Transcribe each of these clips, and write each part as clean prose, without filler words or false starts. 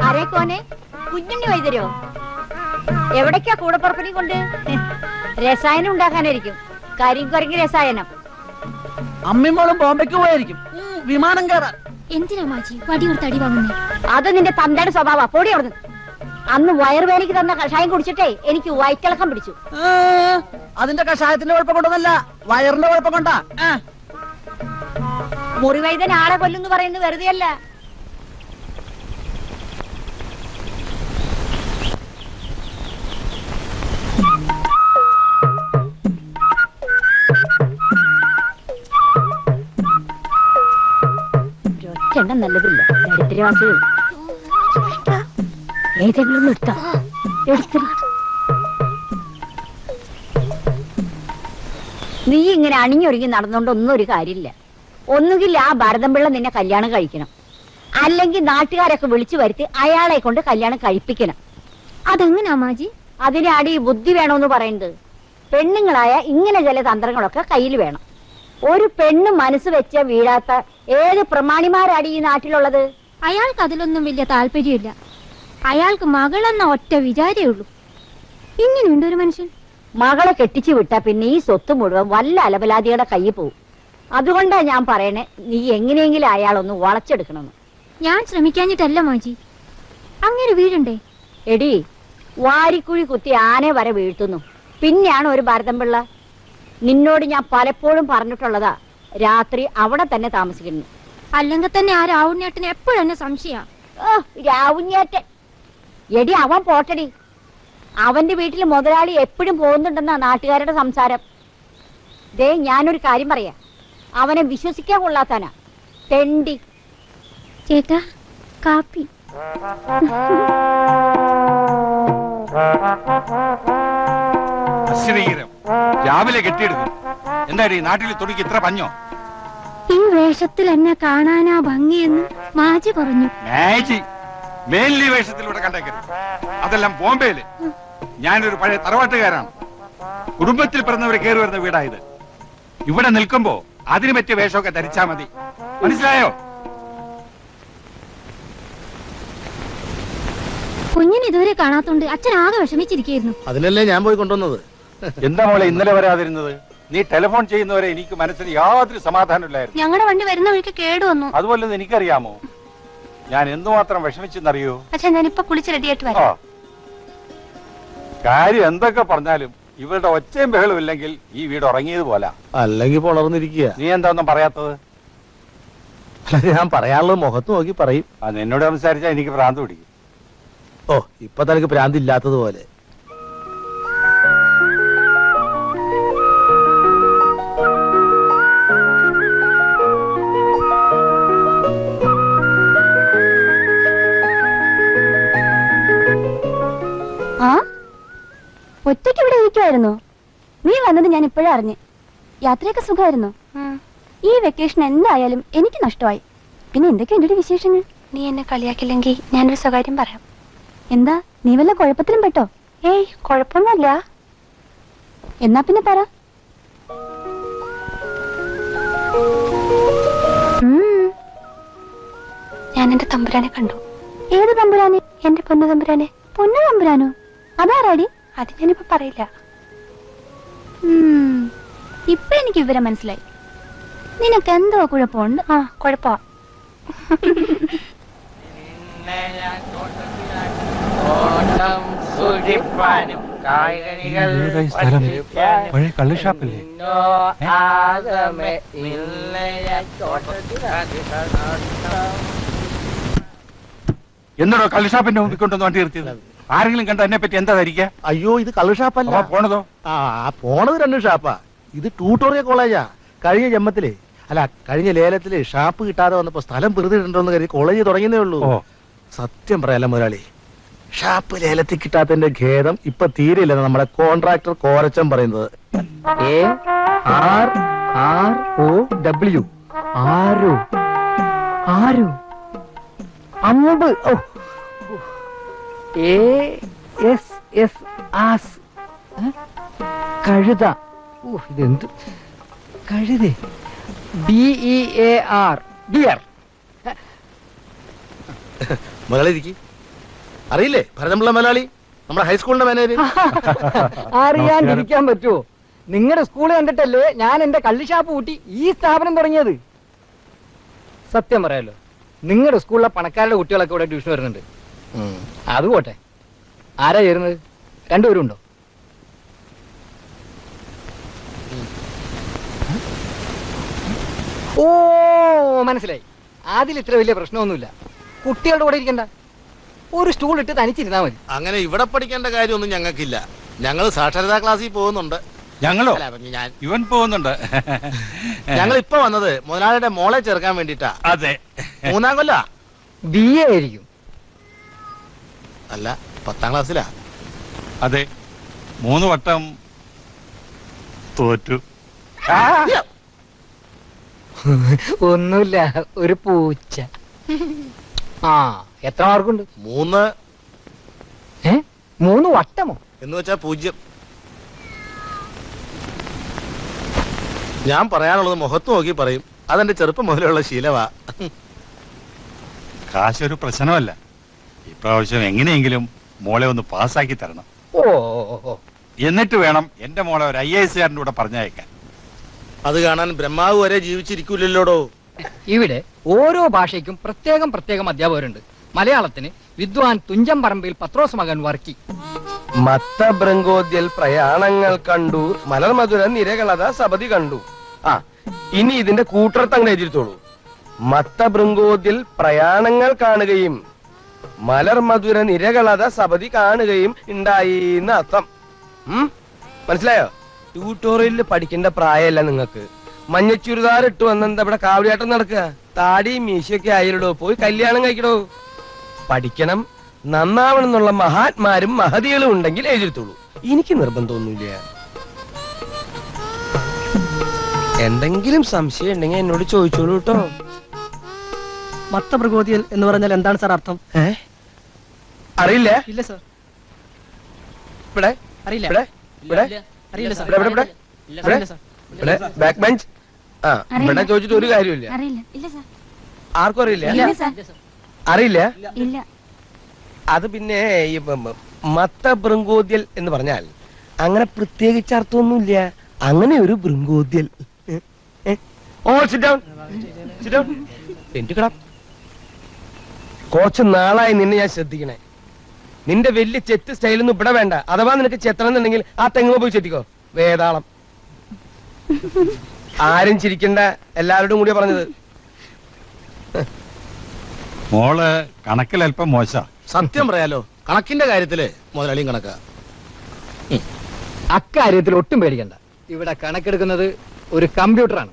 അരേക്കോനെ കുഞ്ഞുണ്ണി വൈദ്യരോ എവിടേക്കാ കൂടപ്പുറപ്പിനെ കൊണ്ട്? രസായനം ഉണ്ടാക്കാനായിരിക്കും. കരിങ്കുരങ്ങി രസായനം. അമ്മിമോളും ബോംബെക്ക് പോയായിരിക്കും. വിമാനം കയറാൻ. എന്തിനാ മാജി വടി കൊടുത്ത് അടി വാങ്ങുന്നേ? അത് നിന്റെ തന്തയുടെ സ്വഭാവ. പൊടി അവിടുന്ന്. അന്ന് വയറുവേലയ്ക്ക് തന്ന കഷായം കുടിച്ചിട്ടേ എനിക്ക് വയറ്റിളക്കം പിടിച്ചു. അതിന്റെ കഷായത്തിന്റെ കുഴപ്പം കൊണ്ടൊന്നല്ല, വയറിന്റെ കുഴപ്പം കൊണ്ടാ. മുറിവൈദ്യൻ ആളെ കൊല്ലുന്നു പറയുന്നത് വെറുതെയല്ല. ഒറ്റെണ്ണം നല്ലതില്ല. ദരിദ്രവാസികൾ ഏതെങ്കിലും ഒന്ന് എടുത്താ നീ ഇങ്ങനെ അണിഞ്ഞൊരുങ്ങി നടന്നുകൊണ്ടൊന്നും ഒരു കാര്യമില്ല. ഒന്നുകിൽ ആ ഭരതംപിള്ള നിന്നെ കല്യാണം കഴിക്കണം, അല്ലെങ്കിൽ നാട്ടുകാരൊക്കെ വിളിച്ചു വരുത്തി അയാളെ കൊണ്ട് കല്യാണം കഴിപ്പിക്കണം. അതെങ്ങനാ മാജി? അതിനാടി ബുദ്ധി വേണമെന്ന് പറയുന്നത്. പെണ്ണുങ്ങളായ ഇങ്ങനെ ചില തന്ത്രങ്ങളൊക്കെ കയ്യിൽ വേണം. ഒരു പെണ്ണ് മനസ്സ് വെച്ച വീഴാത്ത ഏത് പ്രമാണിമാരാടി ഈ നാട്ടിലുള്ളത്? അയാൾക്ക് അതിലൊന്നും വലിയ താല്പര്യമില്ല. അയാൾക്ക് മകളെന്ന ഒറ്റ വിചാരേ ഉള്ളൂ. ഇങ്ങനെയുണ്ട് ഒരു മനുഷ്യൻ. മകളെ കെട്ടിച്ചു വിട്ടാ പിന്നെ ഈ സ്വത്ത് മുഴുവൻ വല്ല അലബലാദിയുടെ കയ്യിൽ പോവും. അതുകൊണ്ടാ ഞാൻ പറയണേ, നീ എങ്ങനെയെങ്കിലും അയാളൊന്ന് വളച്ചെടുക്കണമെന്ന്. ഞാൻ ശ്രമിക്കാഞ്ഞിട്ടല്ല മാജി. അങ്ങനെ വീഴണ്ടേ? എടി, വാരിക്കുഴി കുത്തി ആനെ വരെ വീഴ്ത്തുന്നു. പിന്നെയാണ് ഒരു ഭരതംപിള്ള. നിന്നോട് ഞാൻ പലപ്പോഴും പറഞ്ഞിട്ടുള്ളതാ, രാത്രി അവിടെ തന്നെ താമസിക്കുന്നു. അല്ലെങ്കിൽ തന്നെ ആ രാവുണ്ണേട്ടന് എപ്പോഴും എന്നെ സംശയ. രാവുണ്ണേട്ടൻ എടി, അവൻ പോട്ടടി. അവന്റെ വീട്ടിൽ മുതലാളി എപ്പോഴും പോകുന്നുണ്ടെന്നാ നാട്ടുകാരുടെ സംസാരം. ദേ, ഞാനൊരു കാര്യം പറയാ, അവനെ വിശ്വസിക്കാൻ കൊള്ളാത്താനാ. തെണ്ടി. ചേട്ടാ, കാപ്പി. രാവിലെ കെട്ടിയെടുക്കും. എന്താടി നാട്ടിൽ തുണിക്ക് ഇത്ര പഞ്ഞോ? ഈ വേഷത്തിൽ എന്നെ കാണാനാ ഭംഗിയെന്ന് മാജി പറഞ്ഞു. മാജി മേലി വേഷത്തിലൂടെ കണ്ടേക്കരുത്. അതെല്ലാം ബോംബെയില്. ഞാനൊരു പഴയ തറവാട്ടുകാരാണ്. കുടുംബത്തിൽ പിറന്നവർ കയറി വരുന്ന വീടായത്. ഇവിടെ നിൽക്കുമ്പോ അതിന് പറ്റിയ വേഷമൊക്കെ ധരിച്ചാ മതി. മനസ്സിലായോ? കുഞ്ഞിന് ഇതുവരെ കാണാത്തോണ്ട് അച്ഛൻ ആകെ വിഷമിച്ചിരിക്കുന്നു. അതിനല്ലേ ഞാൻ പോയി കൊണ്ടുവന്നത്. എന്താ മോളെ ഇന്നലെ വരാതിരുന്നത്? നീ ടെലിഫോൺ ചെയ്യുന്നവരെ എനിക്ക് മനസ്സിന് യാതൊരു സമാധാനമില്ലായിരുന്നു. ഞങ്ങളുടെ വണ്ടി വരുന്ന വഴിക്ക് കേടുവന്നു. അതുപോലെ എനിക്കറിയാമോ ഞാൻ എന്തുമാത്രം വിഷമിച്ചെന്നറിയോ? അച്ഛൻ ഞാനിപ്പോ കുളിച്ച് റെഡിയായിട്ട് വരാം. കാര്യം എന്തൊക്കെ പറഞ്ഞാലും ഇവരുടെ ഒച്ചയും ബഹളും ഇല്ലെങ്കിൽ ഈ വീട് ഉറങ്ങിയത് പോലെ. അല്ലെങ്കിൽ വളർന്നിരിക്കുക. നീ എന്താ ഒന്നും പറയാത്തത്? ഞാൻ പറയാനുള്ളത് മുഖത്ത് നോക്കി പറയും. എന്നോട് സംസാരിച്ചാൽ എനിക്ക് ഭ്രാന്ത് പിടിക്കും. ഓ, ഇപ്പൊ തനിക്ക് ഭ്രാന്ത് ഇല്ലാത്തതുപോലെ. ഒറ്റയ്ക്ക് ഇവിടെ ഇരിക്കുവായിരുന്നു. നീ വന്നത് ഞാൻ ഇപ്പോഴും അറിഞ്ഞു. യാത്രയൊക്കെ സുഖമായിരുന്നു. ഈ വെക്കേഷൻ എന്തായാലും എനിക്ക് നഷ്ടമായി. പിന്നെ എന്തൊക്കെയുണ്ട് വിശേഷങ്ങൾ? നീ എന്നെ കളിയാക്കില്ലെങ്കിൽ ഞാനൊരു സ്വകാര്യം പറയാം. എന്താ, നീ വല്ല കുഴപ്പത്തിലും പെട്ടോ? ഏയ്, കുഴപ്പമൊന്നുമല്ല. എന്നാ പിന്നെ പറ. ഞാൻ എന്റെ തമ്പുരാനെ കണ്ടു. ഏത് തമ്പുരാനെ? എന്റെ പൊന്നു തമ്പുരാനെ. പൊന്നു തമ്പുരാനോ? അതാരാടി? അത് ഞാനിപ്പോ പറയില്ല. ഇപ്പൊ എനിക്ക് വിവരം മനസ്സിലായി. നിനക്ക് എന്തോ കുഴപ്പമുണ്ട്. കുഴപ്പ പഴയ കള്ളുഷാപ്പല്ലേ? എന്നോടോ കള്ളുഷാപ്പിന്റെ മുമ്പിൽ കൊണ്ടൊന്ന് വണ്ടി നിർത്തിയത്? ആരെങ്കിലും കണ്ട എന്നെ പറ്റി എന്താ ധരിക്കുക? അയ്യോ, ഇത് കള്ളു ഷാപ്പല്ല. പോണതോ? പോണത് രണ്ട് ഷാപ്പാ. ഇത് ട്യൂട്ടോറിയൽ കോളേജാ. കഴിഞ്ഞ ജന്മത്തില്, അല്ല കഴിഞ്ഞ ലേലത്തില് ഷാപ്പ് കിട്ടാതെ വന്നപ്പോ സ്ഥലം വെറുതെണ്ടോന്ന് കരുതി കോളേജ് തുടങ്ങിയതേ ഉള്ളൂ. സത്യം പറയാല മുതലാളി, ഷാപ്പ് ലേലത്തിൽ കിട്ടാത്തതിന്റെ ഖേദം ഇപ്പൊ തീരെയില്ലെന്ന് നമ്മുടെ കോൺട്രാക്ടർ കോരച്ചൻ പറയുന്നത്. ARROW ആരോ അമ്പ്. ASS കഴുത. ഇതെന്ത് കഴുതേ? BEAR dear. മുതലാളി ഇരിക്കി. അറിയില്ലേ ഭരതമ്പിള്ള മുതലാളി, നമ്മുടെ ഹൈസ്കൂളിന്റെ മാനേജർ. അറിയാണ്ടിരിക്കാൻ പറ്റുമോ? നിങ്ങളുടെ സ്കൂൾ കണ്ടിട്ടല്ലേ ഞാൻ എന്റെ കള്ളിഷാപ്പ് കൂട്ടി ഈ സ്ഥാപനം തുടങ്ങിയത്. സത്യം പറയാലോ, നിങ്ങളുടെ സ്കൂളിലെ പണക്കാരുടെ കുട്ടികളൊക്കെ ഇവിടെ ട്യൂഷൻ വരുന്നുണ്ട്. അത് പോട്ടെ, ആരാ ചേരുന്നത്? രണ്ടുപേരും ഉണ്ടോ? ഓ, മനസ്സിലായി. അതിൽ ഇത്ര വലിയ പ്രശ്നമൊന്നുമില്ല. കുട്ടികളുടെ കൂടെ ഇരിക്കണ്ട, ഒരു സ്റ്റൂൾ ഇട്ട് തനിച്ചിരുന്നാ മതി. അങ്ങനെ ഇവിടെ പഠിക്കേണ്ട കാര്യമൊന്നും ഞങ്ങൾക്കില്ല. ഞങ്ങൾ സാക്ഷരതാ ക്ലാസ്സിൽ പോകുന്നുണ്ട്. ഞങ്ങളോ? ഞാൻ ഇവൻ പോകുന്നുണ്ട്. ഞങ്ങൾ ഇപ്പൊ വന്നത് മുതലാളിയുടെ മോളെ ചേർക്കാൻ വേണ്ടിട്ടാ. അതെ, 3ാം കൊല്ല. BA ആയിരിക്കും. അല്ല, 10ാം ക്ലാസ്സിലാ. അതെ, 3 വട്ടം തോറ്റു. ഒന്നുമില്ല, ഒരു പൂച്ച. ആ, എത്ര മാർക്കുണ്ട്? 3 3 വട്ടമോ? എന്ന് വെച്ചാ 0. ഞാൻ പറയാനുള്ളത് മുഖത്ത് നോക്കി പറയും. അതെന്റെ ചെറുപ്പം മുതലുള്ള ശീലവാ. കാശൊരു പ്രശ്നമല്ല. ഇപ്രാവശ്യം എങ്ങനെയെങ്കിലും മോളെ ഒന്ന് പാസ്സാക്കി തരണം. ഓ, എന്നിട്ട് വേണം എന്റെ മോളെ ഒരു IAS കാരൻ്റെ കൂടെ പറഞ്ഞയക്കാൻ. അത് കാണാൻ ബ്രഹ്മാവ് വരെ ജീവിച്ചിരിക്കൂലല്ലോടോ. ഇവിടെ ഓരോ ഭാഷയ്ക്കും പ്രത്യേകം പ്രത്യേകം അധ്യാപകരുണ്ട്. മലയാളത്തിന് വിദ്വാൻ തുഞ്ചൻ പറമ്പിൽ പത്രോസ് മകൻ വർക്കി. മത്തഭൃങ്കോദ്യൽ പ്രയാണങ്ങൾ കണ്ടു, മലർമധുര നിരകളത സപതി കണ്ടു. ആ, ഇനി ഇതിന്റെ കൂട്ടർത്തങ്ങൾ എഴുതിത്തോളൂ. മത്തഭൃങ്കോദ്യൽ പ്രയാണങ്ങൾ കാണുകയും മലർമധുര നിരകളത സപതി കാണുകയും ഉണ്ടായി എന്ന് അർത്ഥം. മനസ്സിലായോ? ട്യൂട്ടോറിയലിൽ പഠിക്കേണ്ട പ്രായമല്ല നിങ്ങൾക്ക്. മഞ്ഞച്ചുരിദാർ ഇട്ട് വന്നെന്താ ഇവിടെ കാവടിയാട്ടം നടക്കുക? താടിയും മീശയൊക്കെ ആയിരടോ, പോയി കല്യാണം കഴിക്കടോ. പഠിക്കണം, നന്നാവണം എന്നുള്ള മഹാത്മാരും മഹതികളും ഉണ്ടെങ്കിൽ എഴുതിത്തോളൂ. എനിക്ക് നിർബന്ധമൊന്നുമില്ല. എന്തെങ്കിലും സംശയം ഉണ്ടെങ്കിൽ എന്നോട് ചോദിച്ചോളൂ കേട്ടോ. മത്തപ്രകോതിയൽ എന്ന് പറഞ്ഞാൽ എന്താണ് സാർ അർത്ഥം? അറിയില്ല? ഇല്ല സാർ, ഇവിടെ അറിയില്ല. ഇവിടെ ഇവിടെ അറിയില്ല സാർ. ഇവിടെ ഇവിടെ ഇവിടെ ഇവിടെ ബാക്ക് ബെഞ്ച്. ആ, ഇവിടെ ചോദിച്ചിട്ട് ഒരു കാര്യമില്ല. അറിയില്ല. ഇല്ല സാർ. ആർക്കും അറിയില്ല? ഇല്ല സാർ. അറിയില്ല? ഇല്ല. അത് പിന്നെ ഈ മത്തഭൃങ്കോദ്യൽ എന്ന് പറഞ്ഞാൽ അങ്ങനെ പ്രത്യേകിച്ച് അർത്ഥമൊന്നുമില്ല. അങ്ങനെ ഒരു ഭൃങ്കോദ്യൽ. കുറച്ച് നാളായി നിന്നെ ഞാൻ ശ്രദ്ധിക്കണേ. നിന്റെ വലിയ ചെത്ത് സ്റ്റൈലൊന്നും ഇവിടെ വേണ്ട. അഥവാ നിനക്ക് ചെത്തണം എന്നുണ്ടെങ്കിൽ ആ തെങ്ങ് പോയി ചെത്തിക്കോ. വേതാളം. ആരും ചിരിക്കണ്ട, എല്ലാവരോടും കൂടിയാ പറഞ്ഞത്. മോള് കണക്കിൽ അല്പം മോശ. സത്യം പറയാലോ, കണക്കിന്റെ കാര്യത്തില് മുതലാളിയും കണക്കാ. അക്കാര്യത്തിൽ ഒട്ടും പേടിക്കണ്ട. ഇവിടെ കണക്കെടുക്കുന്നത് ഒരു കമ്പ്യൂട്ടറാണ്.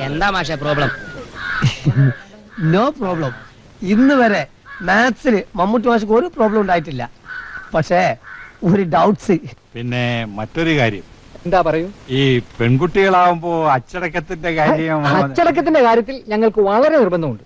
എന്താ മാഷെ പ്രോബ്ലം? No problem. ഇന്ന് വരെ മാത്സിൽ മമ്മൂട്ടി മാഷക്ക് ഒരു പ്രോബ്ലം ഉണ്ടായിട്ടില്ല. പക്ഷേ ഒരു ഡൗട്ട്സ്. പിന്നെ മറ്റൊരു കാര്യം, എന്താ പറയൂ? ഈ പെൺകുട്ടികളാവുമ്പോ അച്ചടക്കത്തിന്റെ കാര്യം. അച്ചടക്കത്തിന്റെ കാര്യത്തിൽ ഞങ്ങൾക്ക് വളരെ നിർബന്ധമുണ്ട്.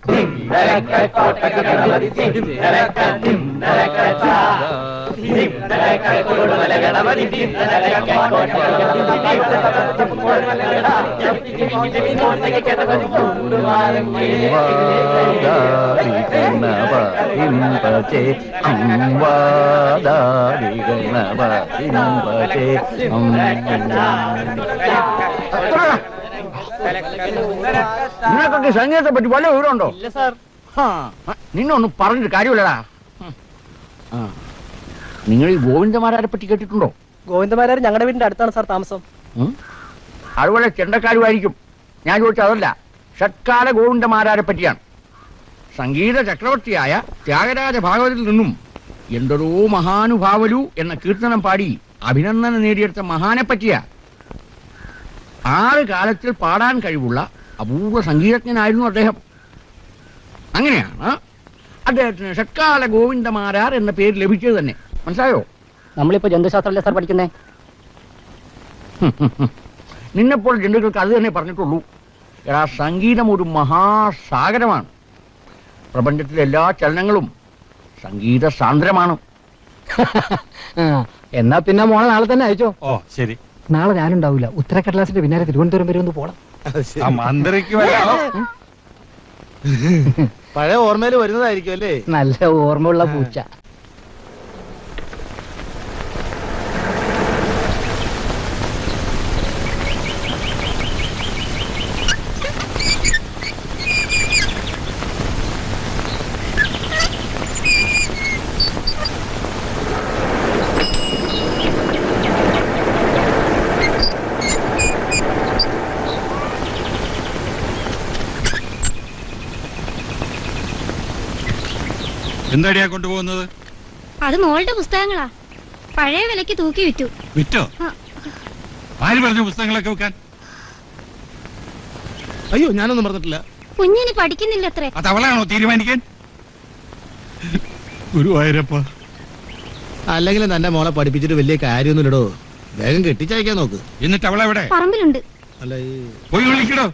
നിനക്കൊക്കെ സംഗീതത്തെ പറ്റി വല്ല വിവരമുണ്ടോ? ഇല്ല സാർ. നിന്നൊന്നും പറഞ്ഞിട്ട് കാര്യമില്ലടാ. നിങ്ങൾ ഈ ഗോവിന്ദമാരാരെ പറ്റി കേട്ടിട്ടുണ്ടോ? ഗോവിന്ദമാരാർ ഞങ്ങളുടെ വീടിന്റെ അടുത്താണ് സാർ താമസം. അതുപോലെ ചെണ്ടക്കാരുമായിരിക്കും. ഞാൻ ചോദിച്ചത് അതല്ല, ഷട്കാല ഗോവിന്ദമാരാരെ പറ്റിയാണ്. സംഗീത ചക്രവർത്തിയായ ത്യാഗരാജ ഭാഗവതിൽ നിന്നും എന്തൊരോ മഹാനുഭാവലു എന്ന കീർത്തനം പാടി അഭിനന്ദനം നേടിയെടുത്ത മഹാനെ പറ്റിയാ. 6 കാലത്തിൽ പാടാൻ കഴിവുള്ള അപൂർവ സംഗീതജ്ഞനായിരുന്നു അദ്ദേഹം. അങ്ങനെയാണ് അദ്ദേഹത്തിന് ഷട്കാല ഗോവിന്ദമാരാർ എന്ന പേര് ലഭിച്ചത് തന്നെ. മനസ്സിലായോ? നമ്മളിപ്പോ ജന്തുശാസ്ത്രമല്ലേ സാർ പഠിക്കുന്നേ? നിന്നെപ്പോൾ ജന്തുക്കൾക്ക് അത് തന്നെ പറഞ്ഞിട്ടുള്ളൂ. എടാ, സംഗീതം ഒരു മഹാസാഗരമാണ്. പ്രപഞ്ചത്തിലെ എല്ലാ ചലനങ്ങളും സംഗീത സാന്ദ്രമാണ്. എന്നാ പിന്നെ മോളെ നാളെ തന്നെ അയച്ചോ. ഓ ശരി. നാളെ ഞാനുണ്ടാവില്ല. ഉത്തരക്കടലാസിന്റെ പിന്നാലെ തിരുവനന്തപുരം വരെ ഒന്ന് പോണം. ആ മന്ത്രിക്ക് വരാമോ? പഴയ ഓർമ്മയിൽ വരുന്നതായിരിക്കും അല്ലേ? നല്ല ഓർമ്മയുള്ള പൂച്ച. എന്താടിയാ കൊണ്ടുപോകുന്നത്? അത് മോളുടെ പുസ്തകങ്ങളാ. പഴയ വിലക്ക് തൂക്കി വിറ്റു. വിറ്റോ? ആര് പറഞ്ഞു പുസ്തകങ്ങളൊക്കെ വെക്കാൻ? അയ്യോ, ഞാനൊന്നും പറഞ്ഞിട്ടില്ല. കുഞ്ഞിന് പഠിക്കുന്നില്ലത്രേ. അത് അവളാണോ തീരുമാനിക്കാൻ? ഗുരുവായൂരപ്പ, അല്ലെങ്കിലും തന്റെ മോളെ പഠിപ്പിച്ചിട്ട് വലിയ കാര്യമൊന്നുമില്ലടോ. വേഗം കെട്ടിച്ചയക്കാൻ നോക്ക്. എന്നിട്ട് അവളെവിടെ? പറമ്പിലുണ്ട്. അല്ല പോയി വിളിക്കടോ.